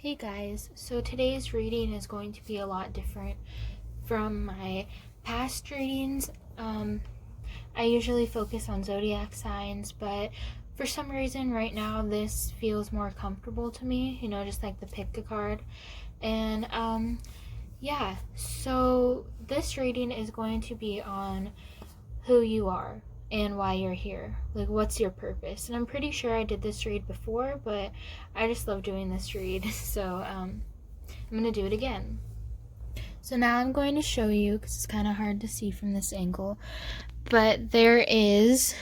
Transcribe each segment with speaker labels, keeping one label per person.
Speaker 1: Hey guys, so today's reading is going to be a lot different from my past readings. I usually focus on zodiac signs, but for some reason right now this feels more comfortable to me, just like the pick a card. And yeah, so this reading is going to be on who you are and why you're here. Like, what's your purpose? And I'm pretty sure I did this read before, but I just love doing this read, so I'm gonna do it again. So now I'm going to show you, because it's kind of hard to see from this angle, but there is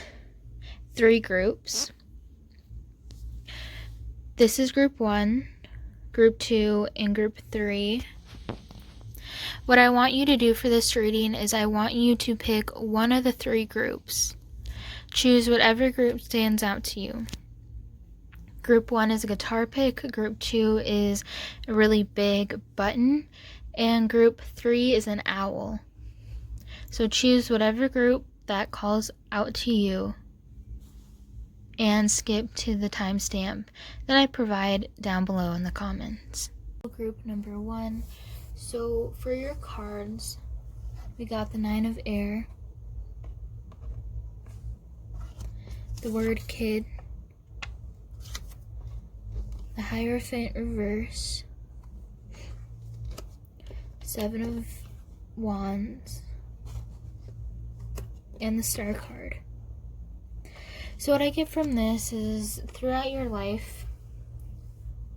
Speaker 1: 3 groups. This is group 1, group 2, and group 3. What I want you to do for this reading is I want you to pick one of the 3 groups. Choose whatever group stands out to you. Group 1 is a guitar pick, group 2 is a really big button, and group 3 is an owl. So choose whatever group that calls out to you and skip to the timestamp that I provide down below in the comments. Group number 1. So for your cards, we got the 9 of air, the word kid, the Hierophant reverse, 7 of wands, and the star card. So what I get from this is throughout your life,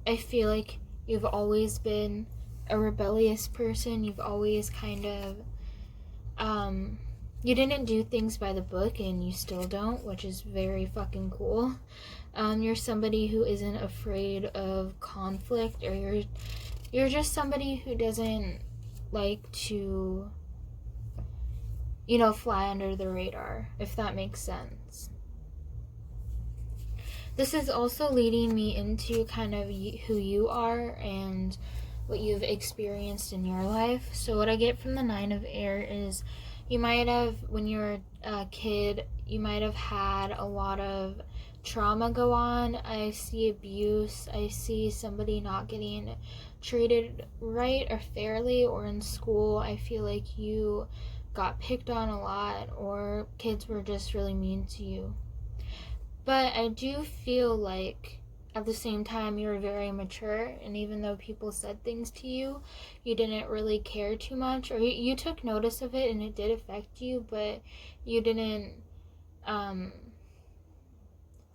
Speaker 1: I feel like you've always been a rebellious person. You've always kind of, you didn't do things by the book, and you still don't, which is very fucking cool. You're somebody who isn't afraid of conflict, or you're just somebody who doesn't like to, fly under the radar, if that makes sense. This is also leading me into kind of who you are and what you've experienced in your life. So what I get from the 9 of air is you might have, when you were a kid, you might have had a lot of trauma go on. I see abuse. I see somebody not getting treated right or fairly, or in school I feel like you got picked on a lot, or kids were just really mean to you. But I do feel like at the same time you were very mature, and even though people said things to you, you didn't really care too much, or you took notice of it and it did affect you, but you didn't, it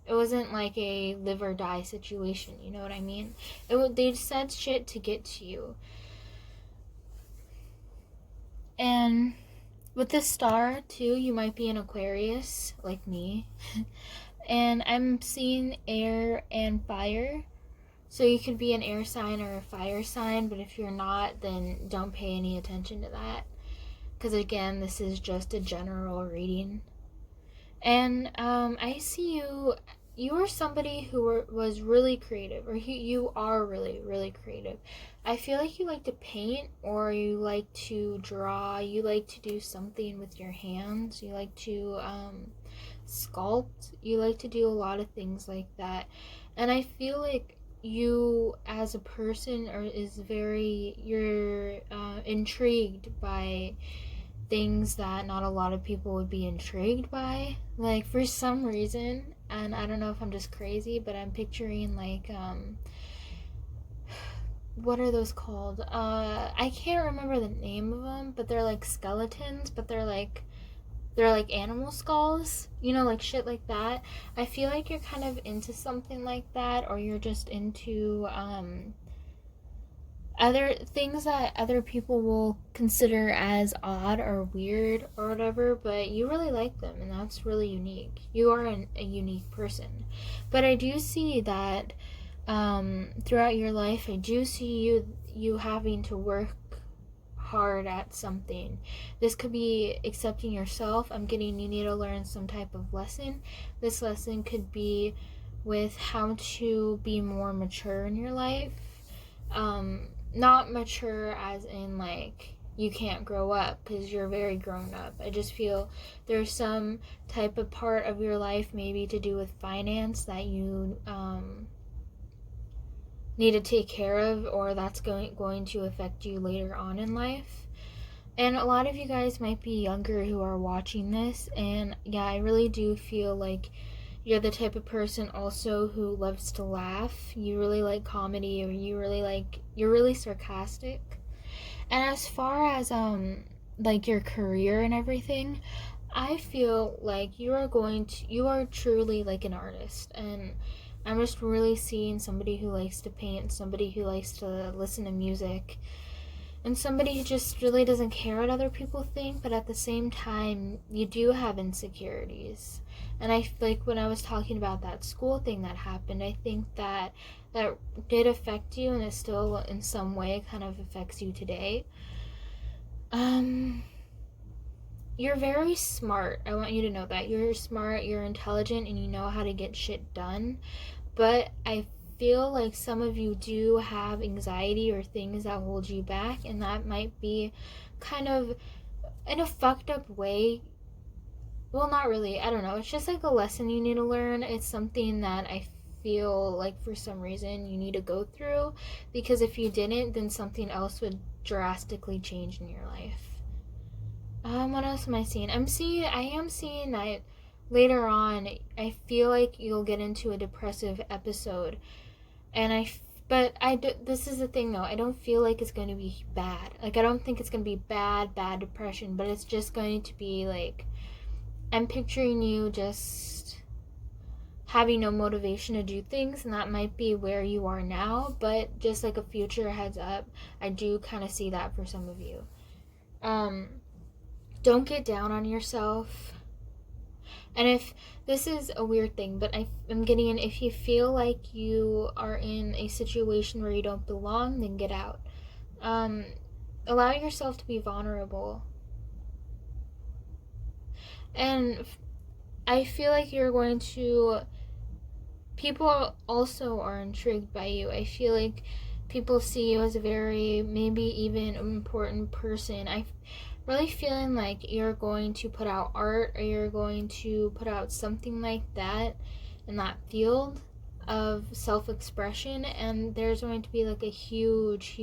Speaker 1: wasn't like a live or die situation, you know what I mean? They said shit to get to you. And with the star too, you might be an Aquarius like me. And I'm seeing air and fire. So you could be an air sign or a fire sign, but if you're not, then don't pay any attention to that. Because again, this is just a general reading. And I see you are somebody who was really creative, or you are really, really creative. I feel like you like to paint, or you like to draw, you like to do something with your hands, you like to sculpt, you like to do a lot of things like that. And I feel like you as a person you're intrigued by things that not a lot of people would be intrigued by. Like, for some reason, and I don't know if I'm just crazy, but I'm picturing like what are those called? I can't remember the name of them, but they're like skeletons, but they're like animal skulls, like shit like that. I feel like you're kind of into something like that, or you're just into other things that other people will consider as odd or weird or whatever, but you really like them, and that's really unique. You are a unique person. But I do see that throughout your life, I do see you having to work hard at something. This could be accepting yourself. I'm getting you need to learn some type of lesson. This lesson could be with how to be more mature in your life. Not mature as in like you can't grow up, because you're very grown up. I just feel there's some type of part of your life maybe to do with finance that you need to take care of, or that's going to affect you later on in life. And a lot of you guys might be younger who are watching this, and yeah, I really do feel like you're the type of person also who loves to laugh. You really like comedy, or you're really sarcastic. And as far as like your career and everything, I feel like you are truly like an artist, and I'm just really seeing somebody who likes to paint, somebody who likes to listen to music, and somebody who just really doesn't care what other people think, but at the same time, you do have insecurities. And I like when I was talking about that school thing that happened, I think that did affect you, and it still in some way kind of affects you today. You're very smart. I want you to know that. You're smart, you're intelligent, and you know how to get shit done. But I feel like some of you do have anxiety or things that hold you back, and that might be kind of in a fucked up way. Well, not really. I don't know. It's just like a lesson you need to learn. It's something that I feel like for some reason you need to go through, because if you didn't, then something else would drastically change in your life. What else am I seeing? I am seeing that later on, I feel like you'll get into a depressive episode, and this is the thing though, I don't feel like it's going to be bad. Like, I don't think it's going to be bad depression, but it's just going to be like, I'm picturing you just having no motivation to do things, and that might be where you are now, but just like a future heads up, I do kind of see that for some of you. Don't get down on yourself. And if this is a weird thing, but I'm getting, if you feel like you are in a situation where you don't belong, then get out. Allow yourself to be vulnerable. And I feel like you're going to, people also are intrigued by you. I feel like people see you as a very, maybe even important person. I really feeling like you're going to put out art, or you're going to put out something like that in that field of self-expression, and there's going to be like a huge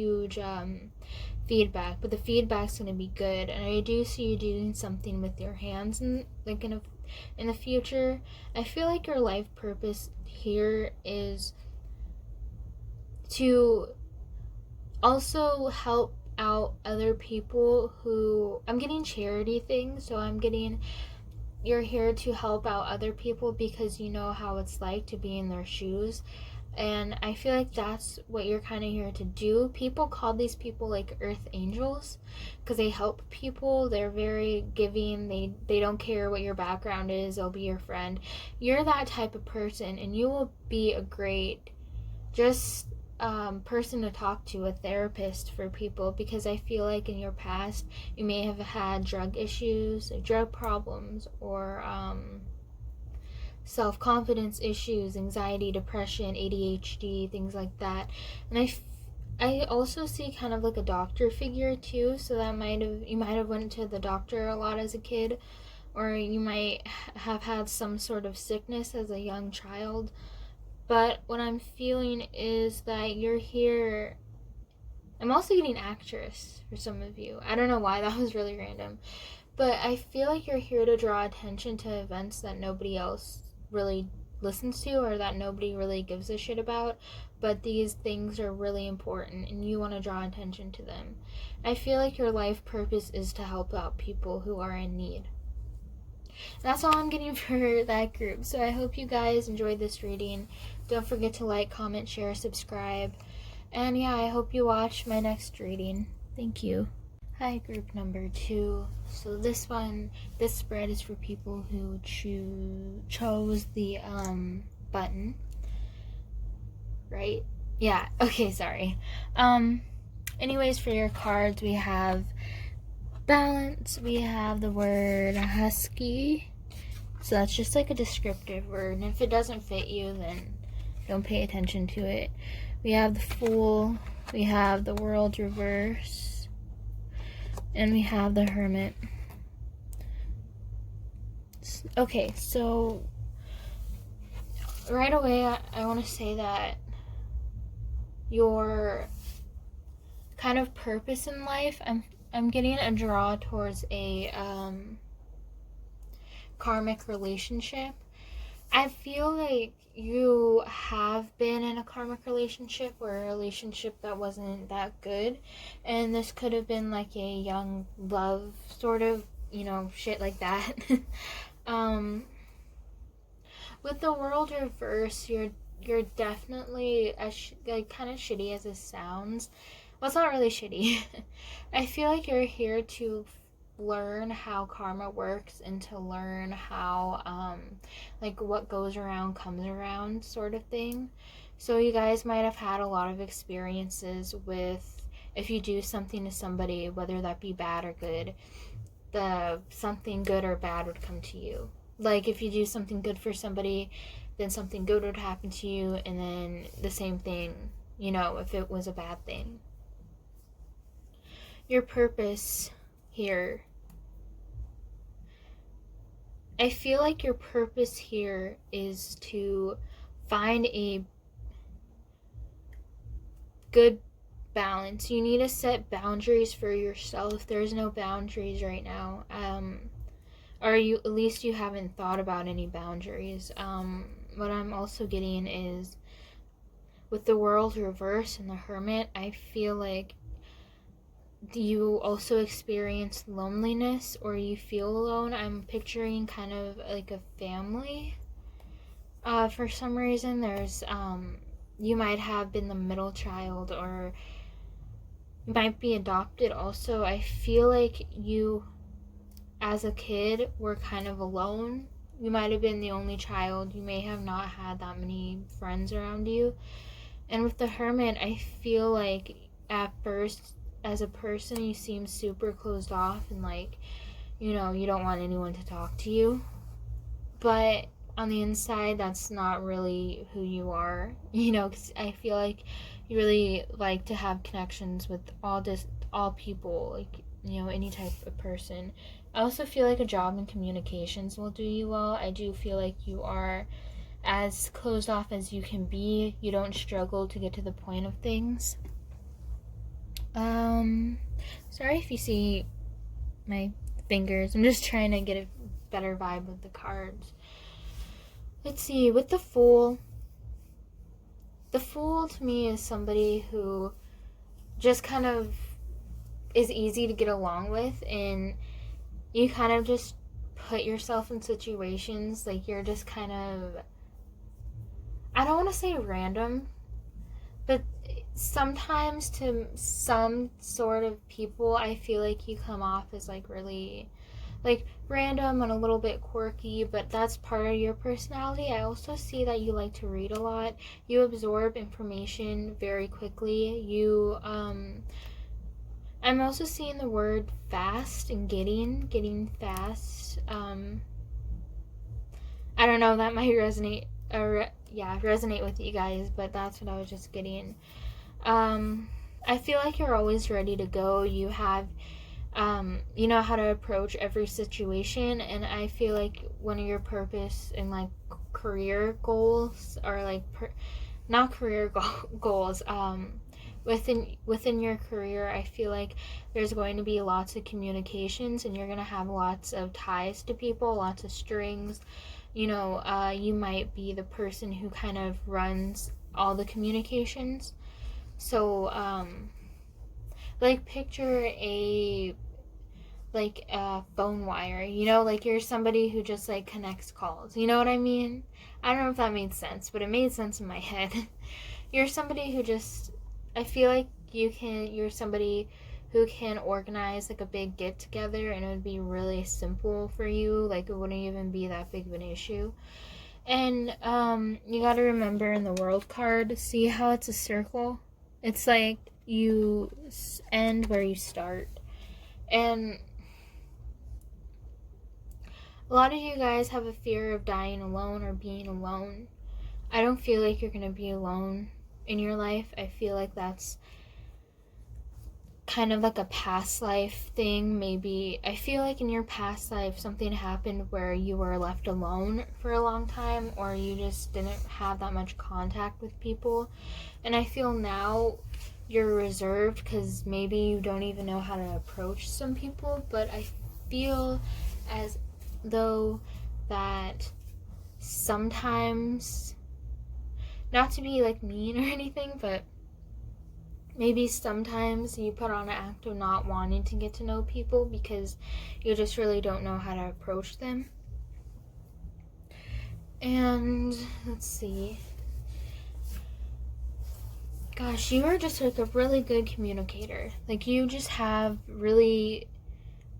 Speaker 1: feedback, but the feedback's going to be good. And I do see you doing something with your hands, and like in the future. I feel like your life purpose here is to also help out other people who, I'm getting charity things, so I'm getting, you're here to help out other people because you know how it's like to be in their shoes. And I feel like that's what you're kind of here to do. People call these people like earth angels because they help people. They're very giving. They don't care what your background is. They'll be your friend. You're that type of person, and you will be a great just person to talk to, a therapist for people, because I feel like in your past you may have had drug issues, drug problems, or self-confidence issues, anxiety, depression, ADHD, things like that. And I also see kind of like a doctor figure too, so that you might have went to the doctor a lot as a kid, or you might have had some sort of sickness as a young child. But what I'm feeling is that you're here. I'm also getting actress for some of you. I don't know why, that was really random. But I feel like you're here to draw attention to events that nobody else really listens to, or that nobody really gives a shit about. But these things are really important, and you want to draw attention to them. I feel like your life purpose is to help out people who are in need. That's all I'm getting for that group. So I hope you guys enjoyed this reading. Don't forget to like, comment, share, subscribe. And yeah, I hope you watch my next reading. Thank you. Hi, group number 2. So this spread is for people who chose the button. Right? Yeah, okay, sorry. Anyways, for your cards, we have balance, we have the word husky, so that's just like a descriptive word, and if it doesn't fit you, then don't pay attention to it. We have the Fool, we have the World reverse, and we have the Hermit. Okay, so right away I want to say that your kind of purpose in life. I'm getting a draw towards a karmic relationship. I feel like you have been in a karmic relationship or a relationship that wasn't that good, and this could have been like a young love sort of, shit like that. With the world reverse, you're definitely like kind of shitty as it sounds. Well, it's not really shitty. I feel like you're here to learn how karma works and to learn how like what goes around comes around sort of thing. So you guys might have had a lot of experiences with, if you do something to somebody, whether that be bad or good, the something good or bad would come to you. Like if you do something good for somebody, then something good would happen to you, and then the same thing, if it was a bad thing. Your purpose here, I feel like your purpose here is to find a good balance. You need to set boundaries for yourself. There's no boundaries right now. Or at least you haven't thought about any boundaries. What I'm also getting is, with the world reverse and the hermit, I feel like you also experience loneliness or you feel alone. I'm picturing kind of like a family. For some reason, there's you might have been the middle child, or you might be adopted also. I feel like you, as a kid, were kind of alone. You might have been the only child. You may have not had that many friends around you. And with the hermit, I feel like at first, as a person, you seem super closed off and like, you don't want anyone to talk to you. But on the inside, that's not really who you are, because I feel like you really like to have connections with all people, like, any type of person. I also feel like a job in communications will do you well. I do feel like you are as closed off as you can be. You don't struggle to get to the point of things. Sorry if you see my fingers. I'm just trying to get a better vibe with the cards. Let's see, with the Fool to me is somebody who just kind of is easy to get along with, and you kind of just put yourself in situations, like you're just kind of, I don't want to say random, but sometimes to some sort of people, I feel like you come off as like really like random and a little bit quirky, but that's part of your personality. I also see that you like to read a lot. You absorb information very quickly. I'm also seeing the word fast and getting fast. I don't know, that might resonate with you guys, but that's what I was just getting. I feel like you're always ready to go. You have, you know how to approach every situation, and I feel like one of your purpose and like career goals, or like not career goals, within your career, I feel like there's going to be lots of communications, and you're going to have lots of ties to people, lots of strings. You might be the person who kind of runs all the communications. So, like picture a phone wire, like you're somebody who just like connects calls. You know what I mean? I don't know if that made sense, but it made sense in my head. You're somebody who just, I feel like you're somebody who can organize like a big get together, and it would be really simple for you. Like it wouldn't even be that big of an issue. And you got to remember, in the World card, see how it's a circle? It's like you end where you start. And a lot of you guys have a fear of dying alone or being alone. I don't feel like you're going to be alone in your life. I feel like that's kind of like a past life thing. Maybe I feel like in your past life something happened where you were left alone for a long time, or you just didn't have that much contact with people. And I feel now you're reserved because maybe you don't even know how to approach some people. But I feel as though that sometimes, not to be like mean or anything, but maybe sometimes you put on an act of not wanting to get to know people because you just really don't know how to approach them. And let's see. Gosh, you are just like a really good communicator. Like, you just have really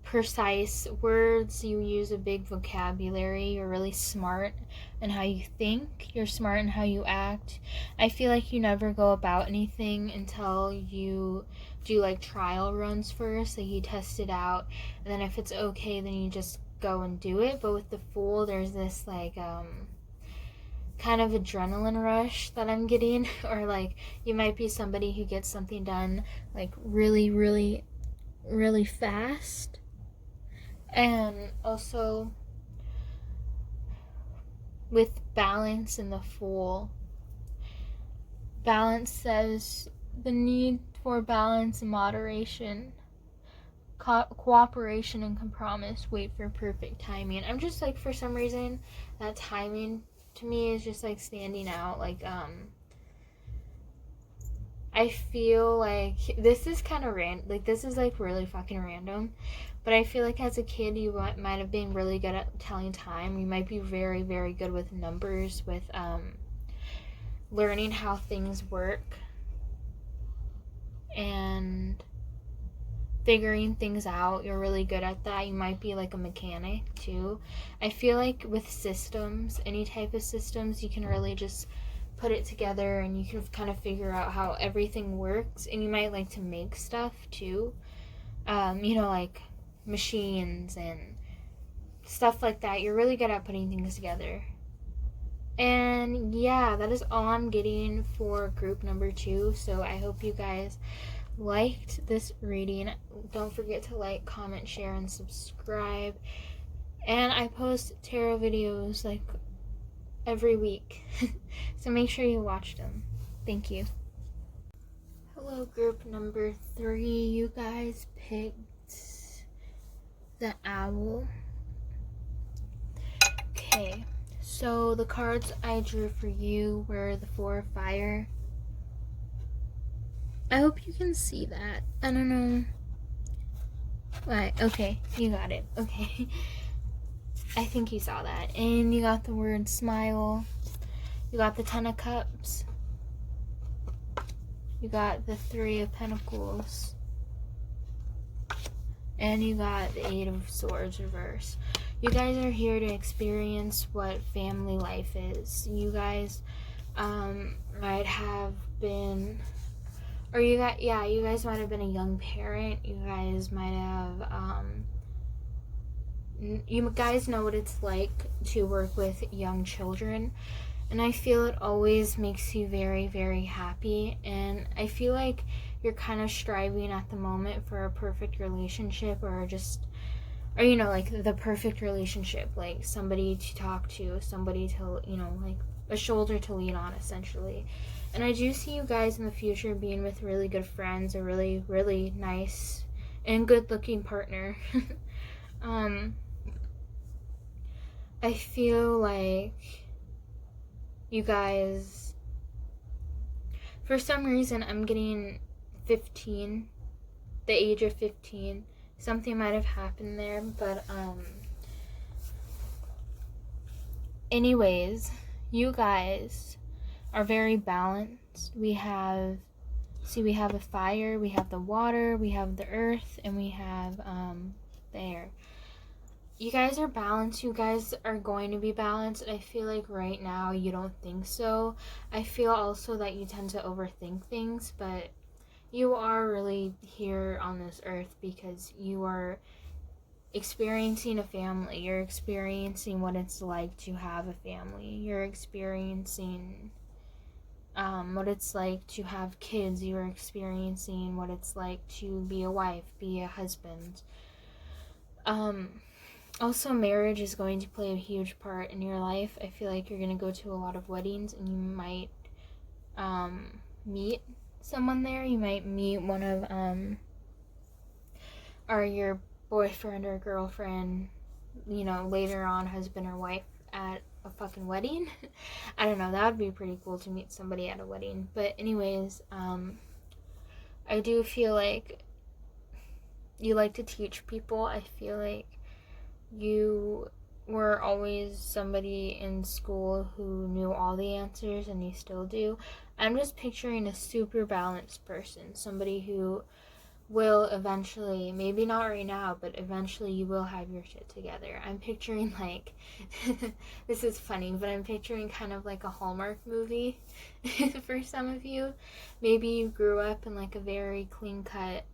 Speaker 1: precise words. You use a big vocabulary. You're really smart in how you think. You're smart in how you act. I feel like you never go about anything until you do like trial runs first. Like, you test it out, and then if it's okay, then you just go and do it. But with the Fool, there's this like kind of adrenaline rush that I'm getting, or like you might be somebody who gets something done like really, really, really fast. And also with Balance in the Fool, Balance says the need for balance and moderation, cooperation and compromise, wait for perfect timing. I'm just like, for some reason, that timing to me is just like standing out. Like, I feel like this is kind of like this is like really fucking random, but I feel like as a kid you might have been really good at telling time. You might be very, very good with numbers, with learning how things work and figuring things out. You're really good at that. You might be like a mechanic too. I feel like with systems, any type of systems, you can really just put it together and you can kind of figure out how everything works. And you might like to make stuff too, like machines and stuff like that. You're really good at putting things together. And yeah, that is all I'm getting for group number 2. So I hope you guys liked this reading. Don't forget to like, comment, share, and subscribe. And I post tarot videos like every week. So make sure you watch them. Thank you. Hello, group number 3. You guys picked the Owl. Okay, so the cards I drew for you were the 4 of Fire. I hope you can see that. I don't know. Right, okay, you got it. Okay. I think you saw that. And you got the word smile. You got the 10 of Cups. You got the 3 of Pentacles. And you got the 8 of Swords reverse. You guys are here to experience what family life is. You guys might have been, or you guys might have been a young parent. You guys might have, you guys know what it's like to work with young children. And I feel it always makes you very, very happy. And I feel like you're kind of striving at the moment for a perfect relationship, or like the perfect relationship, like somebody to talk to, somebody to, like a shoulder to lean on, essentially. And I do see you guys in the future being with really good friends, a really, really nice and good looking partner. I feel like you guys, for some reason, I'm getting 15, the age of 15. Something might have happened there, but anyways, you guys are very balanced. We have a fire, we have the water, we have the earth, and we have the air. You guys are balanced. You guys are going to be balanced. I feel like right now you don't think so. I feel also that you tend to overthink things, but you are really here on this earth because you are experiencing a family. You're experiencing what it's like to have a family. You're experiencing what it's like to have kids. You're experiencing what it's like to be a wife, be a husband. Also, marriage is going to play a huge part in your life. I feel like you're going to go to a lot of weddings and you might meet someone there. You might meet one of or your boyfriend or girlfriend, later on, husband or wife, at a fucking wedding. I don't know, that would be pretty cool to meet somebody at a wedding. But anyways, I do feel like you like to teach people. I feel like you were always somebody in school who knew all the answers, and you still do. I'm just picturing a super balanced person, somebody who will eventually, maybe not right now, but eventually you will have your shit together. I'm picturing like, this is funny, but I'm picturing kind of like a Hallmark movie for some of you. Maybe you grew up in like a very clean cut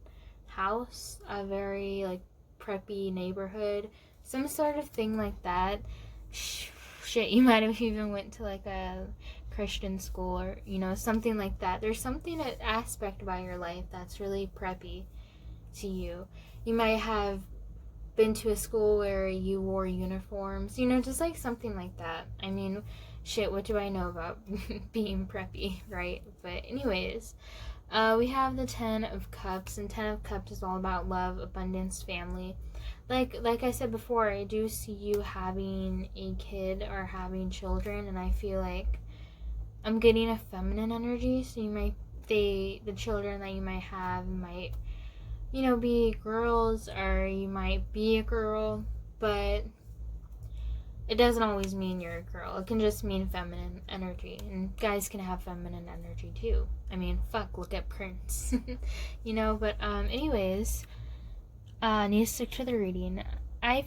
Speaker 1: house, a very like preppy neighborhood, some sort of thing like that. Shit, you might have even went to like a Christian school, or something like that. There's something, an aspect about your life that's really preppy to you. You might have been to a school where you wore uniforms, just like something like that. I mean, shit, what do I know about being preppy, right? But anyways, we have the 10 of Cups, and 10 of Cups is all about love, abundance, family. Like I said before, I do see you having a kid or having children, and I feel like I'm getting a feminine energy. So you might, the children that you might have might, be girls, or you might be a girl, but it doesn't always mean you're a girl. It can just mean feminine energy, and guys can have feminine energy too. I mean, fuck, look at Prince. But anyways, need to stick to the reading. I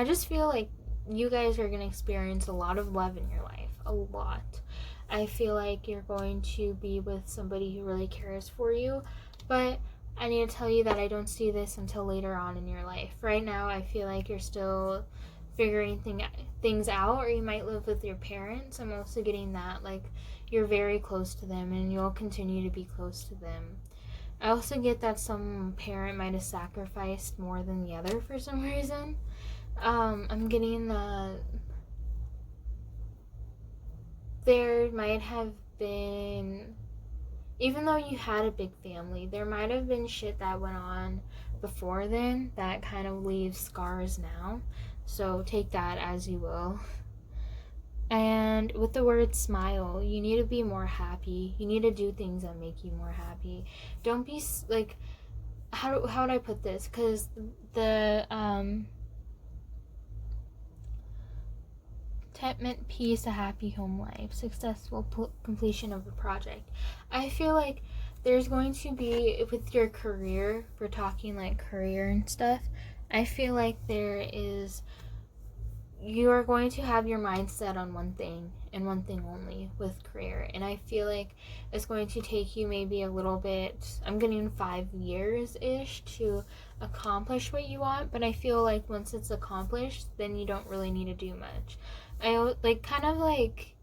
Speaker 1: just feel like you guys are going to experience a lot of love in your life. A lot. I feel like you're going to be with somebody who really cares for you, but I need to tell you that I don't see this until later on in your life. Right now, I feel like you're still figuring things out, or you might live with your parents. I'm also getting that, like, you're very close to them, and you'll continue to be close to them. I also get that some parent might have sacrificed more than the other for some reason. I'm getting that there might have been, even though you had a big family, there might have been shit that went on before then that kind of leaves scars now. So take that as you will. And with the word smile, you need to be more happy. You need to do things that make you more happy. Don't be like, how would I put this? Because the contentment, peace, a happy home life, successful completion of a project. I feel like there's going to be, with your career, if we're talking like career and stuff, I feel like you are going to have your mindset on one thing and one thing only with career. And I feel like it's going to take you maybe a little bit, I'm getting 5 years-ish to accomplish what you want, but I feel like once it's accomplished, then you don't really need to do much. I like kind of like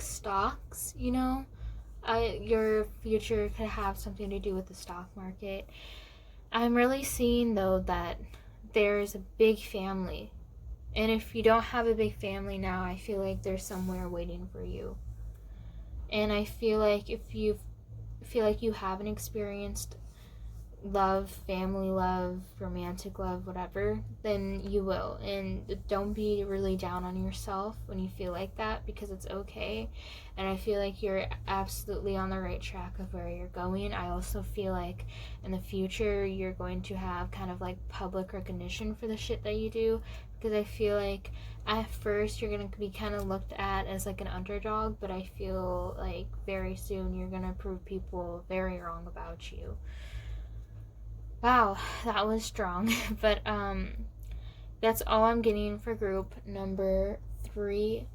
Speaker 1: stocks, your future could have something to do with the stock market. I'm really seeing though that there's a big family, and if you don't have a big family now, I feel like there's somewhere waiting for you. And I feel like if you feel like you haven't experienced love, family love, romantic love, whatever, then you will. And don't be really down on yourself when you feel like that, because it's okay. And I feel like you're absolutely on the right track of where you're going. I also feel like in the future you're going to have kind of like public recognition for the shit that you do, because I feel like at first you're going to be kind of looked at as like an underdog, but I feel like very soon you're going to prove people very wrong about you. Wow, that was strong. But that's all I'm getting for group number 3.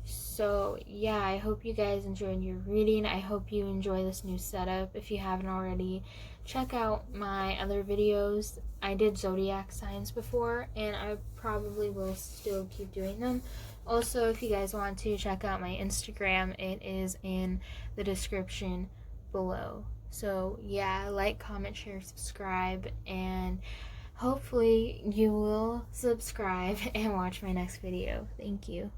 Speaker 1: So yeah, I hope you guys enjoyed your reading. I hope you enjoy this new setup. If you haven't already, check out my other videos. I did zodiac signs before, and I probably will still keep doing them. Also, if you guys want to check out my Instagram, it is in the description below. So, yeah, like, comment, share, subscribe, and hopefully you will subscribe and watch my next video. Thank you.